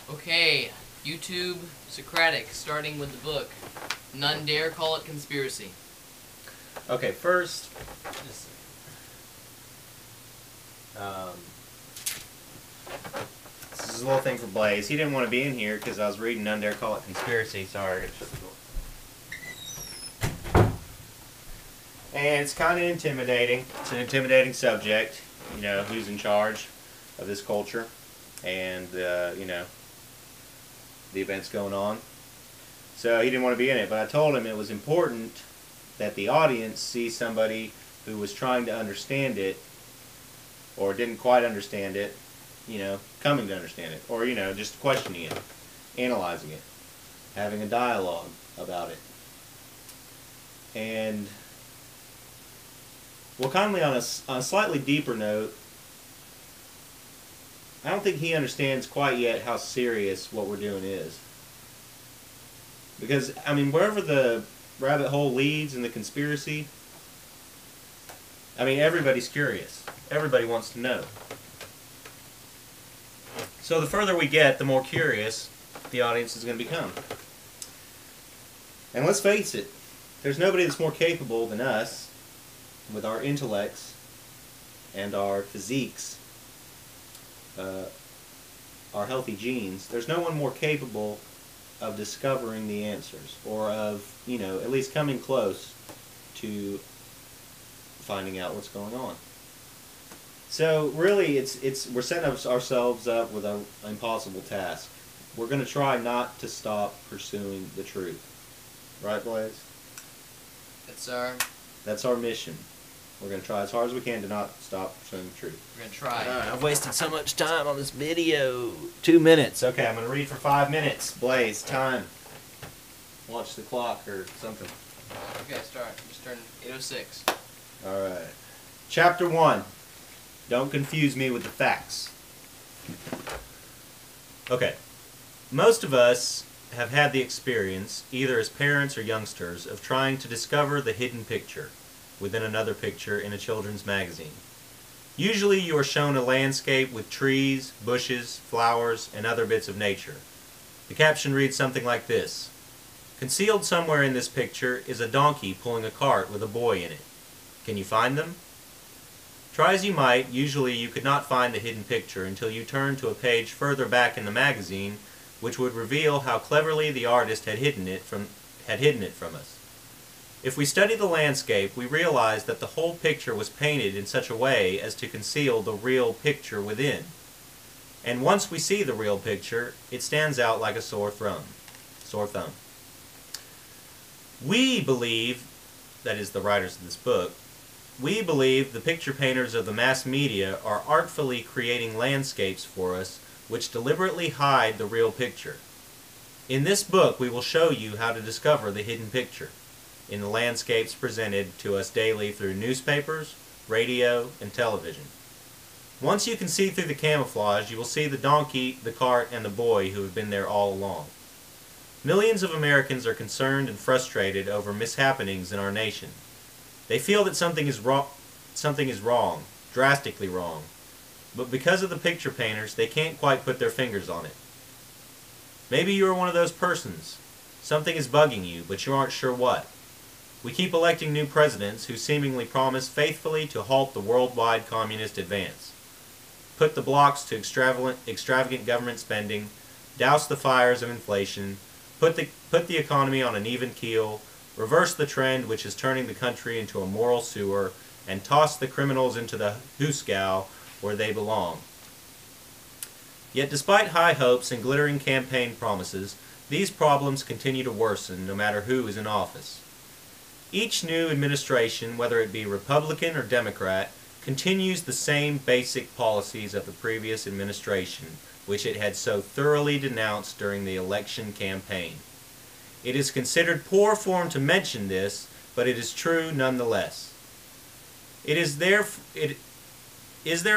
Okay, YouTube Socratic, starting with the book. None dare call it conspiracy. Okay, first, this is a little thing for Blaze. He didn't want to be in here because I was reading None Dare Call It Conspiracy. Sorry. And it's kind of intimidating. It's an intimidating subject. You know, who's in charge of this culture and, you know, the events going on. So he didn't want to be in it, but I told him it was important that the audience see somebody who was trying to understand it or didn't quite understand it, you know, coming to understand it, or, you know, just questioning it, analyzing it, having a dialogue about it. And, well, kindly on a slightly deeper note, I don't think he understands quite yet how serious what we're doing is. Because, I mean, wherever the rabbit hole leads in the conspiracy, I mean, everybody's curious. Everybody wants to know. So the further we get, the more curious the audience is going to become. And let's face it, there's nobody that's more capable than us, with our intellects and our physiques, our healthy genes. There's no one more capable of discovering the answers, or of, you know, at least coming close to finding out what's going on. So really, we're setting ourselves up with an impossible task. We're going to try not to stop pursuing the truth. Right, Blaze? That's our mission. We're going to try as hard as we can to not stop pursuing the truth. We're going to try. Alright, I've wasted so much time on this video. 2 minutes. Okay, I'm going to read for 5 minutes. Blaze, time. Watch the clock or something. Okay, start. Just turn 8:06. Alright. Chapter 1. Don't confuse me with the facts. Okay. Most of us have had the experience, either as parents or youngsters, of trying to discover the hidden picture within another picture in a children's magazine. Usually you are shown a landscape with trees, bushes, flowers, and other bits of nature. The caption reads something like this: "Concealed somewhere in this picture is a donkey pulling a cart with a boy in it. Can you find them?" Try as you might, usually you could not find the hidden picture until you turned to a page further back in the magazine, which would reveal how cleverly the artist had hidden it from us. If we study the landscape, we realize that the whole picture was painted in such a way as to conceal the real picture within. And once we see the real picture, it stands out like a sore thumb. We believe, that is the writers of this book, we believe the picture painters of the mass media are artfully creating landscapes for us which deliberately hide the real picture. In this book, we will show you how to discover the hidden picture in the landscapes presented to us daily through newspapers, radio, and television. Once you can see through the camouflage, you will see the donkey, the cart, and the boy who have been there all along. Millions of Americans are concerned and frustrated over mishappenings in our nation. They feel that something is wrong, drastically wrong, but because of the picture painters, they can't quite put their fingers on it. Maybe you are one of those persons. Something is bugging you, but you aren't sure what. We keep electing new presidents who seemingly promise faithfully to halt the worldwide communist advance, put the blocks to extravagant government spending, douse the fires of inflation, put the economy on an even keel, reverse the trend which is turning the country into a moral sewer, and toss the criminals into the hoosegow where they belong. Yet despite high hopes and glittering campaign promises, these problems continue to worsen no matter who is in office. Each new administration, whether it be Republican or Democrat, continues the same basic policies of the previous administration, which it had so thoroughly denounced during the election campaign. It is considered poor form to mention this, but it is true nonetheless. Is there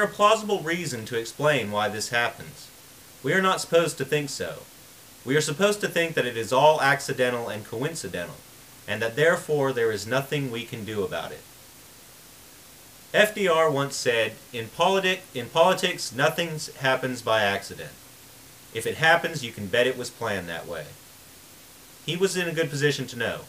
a plausible reason to explain why this happens? We are not supposed to think so. We are supposed to think that it is all accidental and coincidental, and that therefore there is nothing we can do about it. FDR once said, in politics, nothing happens by accident. If it happens, you can bet it was planned that way. He was in a good position to know.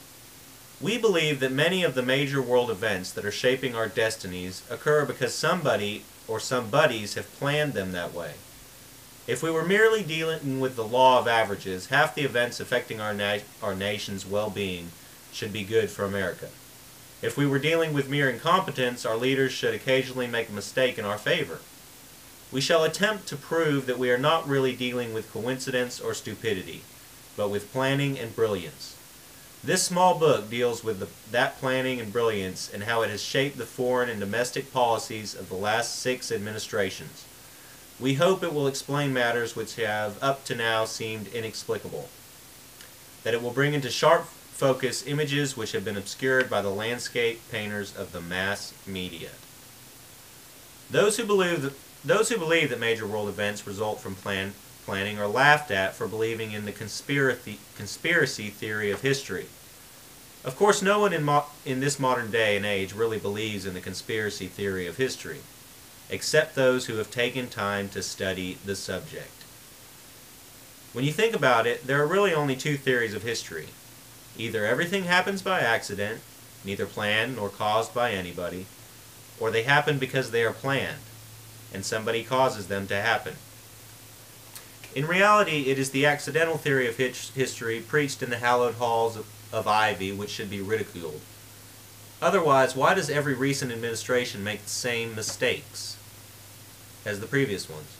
We believe that many of the major world events that are shaping our destinies occur because somebody or some buddies have planned them that way. If we were merely dealing with the law of averages, half the events affecting our nation's well-being should be good for America. If we were dealing with mere incompetence, our leaders should occasionally make a mistake in our favor. We shall attempt to prove that we are not really dealing with coincidence or stupidity, but with planning and brilliance. This small book deals with that planning and brilliance and how it has shaped the foreign and domestic policies of the last 6 administrations. We hope it will explain matters which have up to now seemed inexplicable, that it will bring into sharp focus images which have been obscured by the landscape painters of the mass media. Those who believe that major world events result from planning are laughed at for believing in the conspiracy theory of history. Of course, no one in this modern day and age really believes in the conspiracy theory of history, except those who have taken time to study the subject. When you think about it, there are really only 2 theories of history. Either everything happens by accident, neither planned nor caused by anybody, or they happen because they are planned, and somebody causes them to happen. In reality, it is the accidental theory of history preached in the hallowed halls of Ivy which should be ridiculed. Otherwise, why does every recent administration make the same mistakes as the previous ones?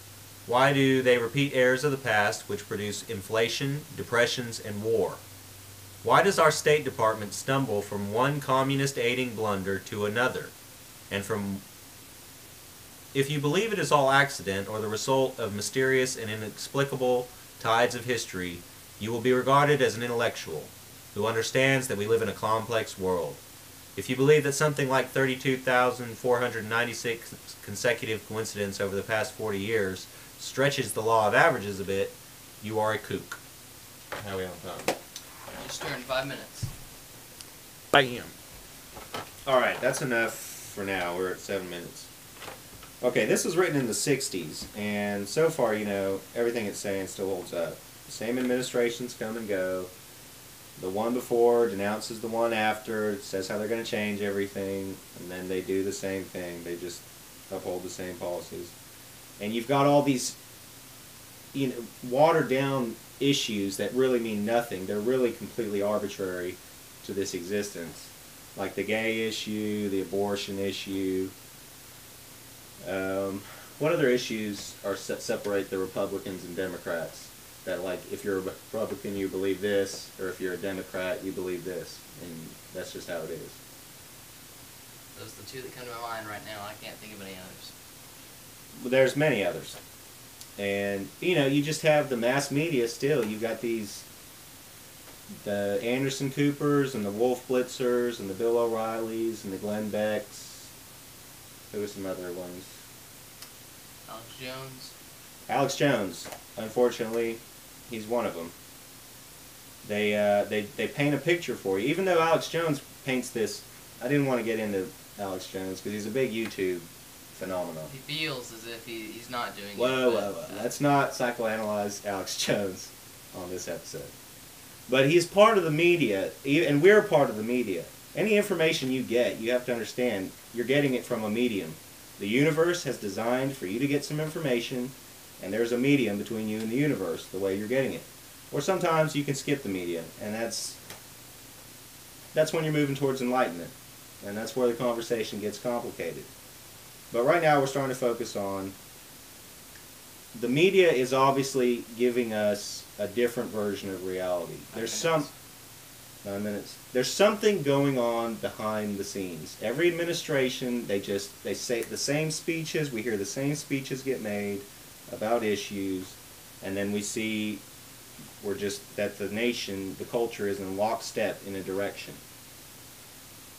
Why do they repeat errors of the past which produce inflation, depressions, and war? Why does our State Department stumble from one communist-aiding blunder to another, and from... If you believe it is all accident or the result of mysterious and inexplicable tides of history, you will be regarded as an intellectual who understands that we live in a complex world. If you believe that something like 32,496 consecutive coincidences over the past 40 years stretches the law of averages a bit, you are a kook. How are we on time? Just turned 5 minutes. Bam. Alright, that's enough for now. We're at 7 minutes. Okay, this was written in the 60s, and so far, you know, everything it's saying still holds up. The same administrations come and go. The one before denounces the one after, says how they're going to change everything, and then they do the same thing. They just uphold the same policies. And you've got all these, you know, watered down issues that really mean nothing. They're really completely arbitrary to this existence. Like the gay issue, the abortion issue. What other issues are separate the Republicans and Democrats? That, like, if you're a Republican, you believe this, or if you're a Democrat, you believe this, and that's just how it is. Those are the 2 that come to my mind right now. I can't think of any others. Well, there's many others. And, you know, you just have the mass media still. You've got the Anderson Coopers, and the Wolf Blitzers, and the Bill O'Reillys, and the Glenn Becks. Who are some other ones? Alex Jones. Alex Jones, unfortunately, he's one of them. They paint a picture for you. Even though Alex Jones paints this, I didn't want to get into Alex Jones because he's a big YouTube phenomenon. He feels as if he's not doing it. Whoa. Let's not psychoanalyze Alex Jones on this episode. But he's part of the media, and we're part of the media. Any information you get, you have to understand, you're getting it from a medium. The universe has designed for you to get some information, and there's a medium between you and the universe, the way you're getting it. Or sometimes you can skip the media, and that's when you're moving towards enlightenment. And that's where the conversation gets complicated. But right now we're starting to focus on the media is obviously giving us a different version of reality. There's 9 minutes. There's something going on behind the scenes. Every administration, they say the same speeches. We hear the same speeches get made about issues, and then we see that the nation, the culture is in lockstep in a direction.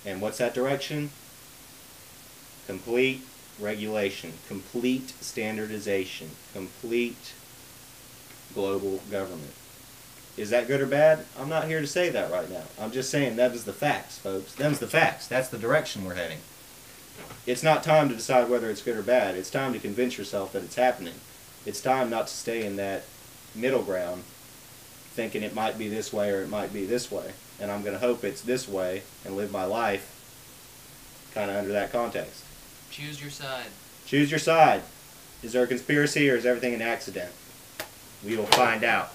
And what's that direction? Complete regulation, complete standardization, complete global government. Is that good or bad? I'm not here to say that right now. I'm just saying that is the facts, folks. Them's the facts. That's the direction we're heading. It's not time to decide whether it's good or bad. It's time to convince yourself that it's happening. It's time not to stay in that middle ground, thinking it might be this way or it might be this way. And I'm going to hope it's this way and live my life kind of under that context. Choose your side. Choose your side. Is there a conspiracy or is everything an accident? We will find out.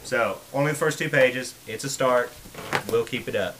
So, only the first 2 pages. It's a start. We'll keep it up.